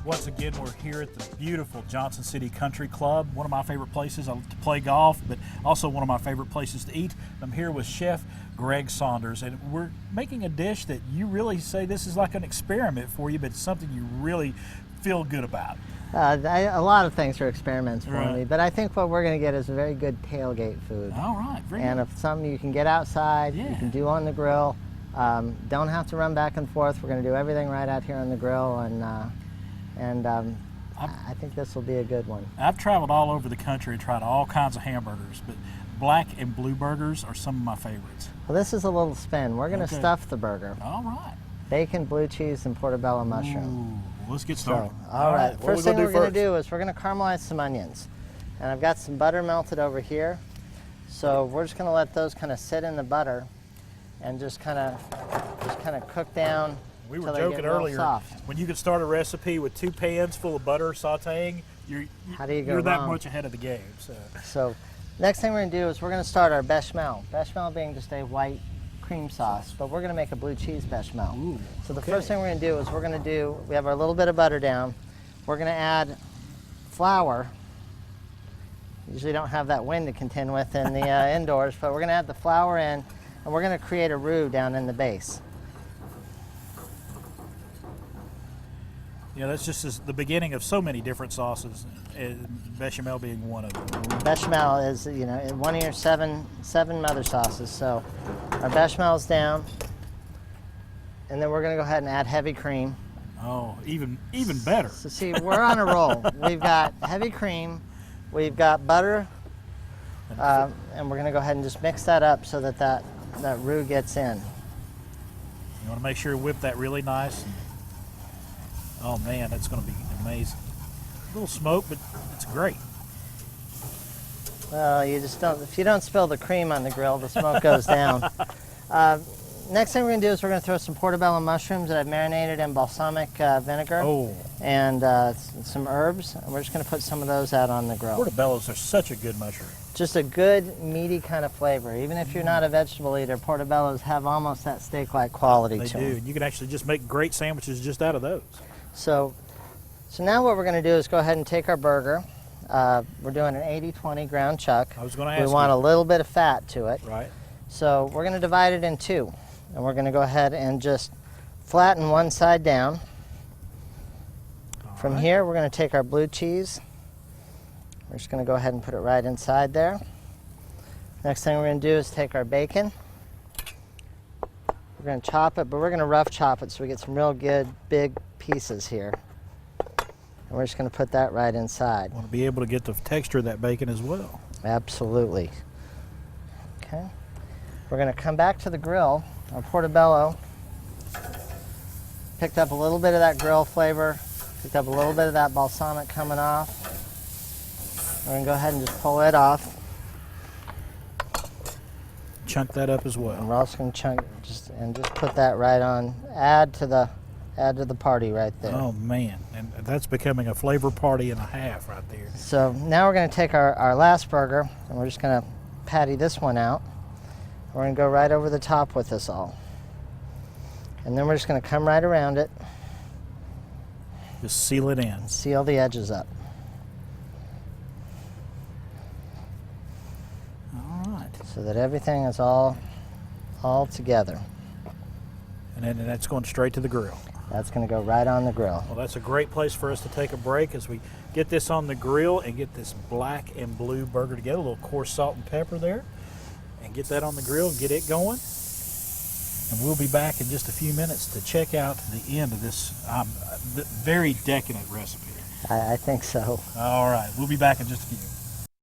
Once again, we're here at the beautiful Johnson City Country Club, one of my favorite places to play golf, but also one of my favorite places to eat. I'm here with Chef Greg Saunders, and we're making a dish that you really say this is like an experiment for you, but it's something you really feel good about. A lot of things are experiments for Right. me, but I think what we're going to get is a very good tailgate food. All right, very And good. if something you can get outside, Yeah. you can do on the grill. Don't have to run back and forth. We're going to do everything right out here on the grill, and I think this will be a good one. I've traveled all over the country and tried all kinds of hamburgers, but black and blue burgers are some of my favorites. Well, this is a little spin. We're going to Okay. stuff the burger. All right. Bacon, blue cheese, and portobello mushroom. Ooh, let's get started. All right. What First we thing gonna we're going first? to do is we're going to caramelize some onions. And I've got some butter melted over here. So we're just going to let those kind of sit in the butter and just kind of cook down. We were till they get joking real earlier, soft. when you could start a recipe with 2 pans full of butter sauteing, How do you go you're that wrong? much ahead of the game. So next thing we're going to do is we're going to start our bechamel. Bechamel being just a white cream sauce, but we're going to make a blue cheese bechamel. Ooh, So the okay. first thing we're going to do is we have our little bit of butter down. We're going to add flour. Usually don't have that wind to contend with in the indoors, but we're going to add the flour in, and we're going to create a roux down in the base. Yeah, that's just the beginning of so many different sauces, bechamel being one of them. Bechamel is, one of your seven mother sauces. So our bechamel is down, and then we're going to go ahead and add heavy cream. Oh, even better. So see, we're on a roll. We've got heavy cream, we've got butter, and we're going to go ahead and just mix that up so that roux gets in. You want to make sure you whip that really nice. Oh man, that's going to be amazing. A little smoke, but it's great. Well, you just don't. If you don't spill the cream on the grill, the smoke goes down. Next thing we're going to do is we're going to throw some portobello mushrooms that I've marinated in balsamic vinegar and some herbs. And we're just going to put some of those out on the grill. Portobellos are such a good mushroom. Just a good meaty kind of flavor. Even if you're not a vegetable eater, portobellos have almost that steak-like quality They to do. them. You can actually just make great sandwiches just out of those. So now what we're going to do is go ahead and take our burger. We're doing an 80-20 ground chuck. I was going to ask We want you. a little bit of fat to it. Right. So we're going to divide it in two. And we're going to go ahead and just flatten one side down. From right. here, we're going to take our blue cheese. We're just going to go ahead and put it right inside there. Next thing we're going to do is take our bacon. We're going to chop it, but we're going to rough chop it so we get some real good big pieces here. And we're just going to put that right inside. Want to be able to get the texture of that bacon as well. Absolutely. Okay. We're going to come back to the grill. Our portobello picked up a little bit of that grill flavor, picked up a little bit of that balsamic coming off. We're going to go ahead and just pull it off. Chunk that up as And well. we're also going to just put that right on. Add to the party right there. Oh man, and that's becoming a flavor party and a half right there. So now we're going to take our last burger and we're just going to patty this one out. We're going to go right over the top with this all. And then we're just going to come right around it Just seal it in. and seal the edges up. All right. So that everything is all together. And then that's going straight to the grill. That's going to go right on the grill. Well, that's a great place for us to take a break as we get this on the grill and get this black and blue burger together. A little coarse salt and pepper there. And get that on the grill and get it going. And we'll be back in just a few minutes to check out the end of this very decadent recipe. I think so. All right, we'll be back in just a few.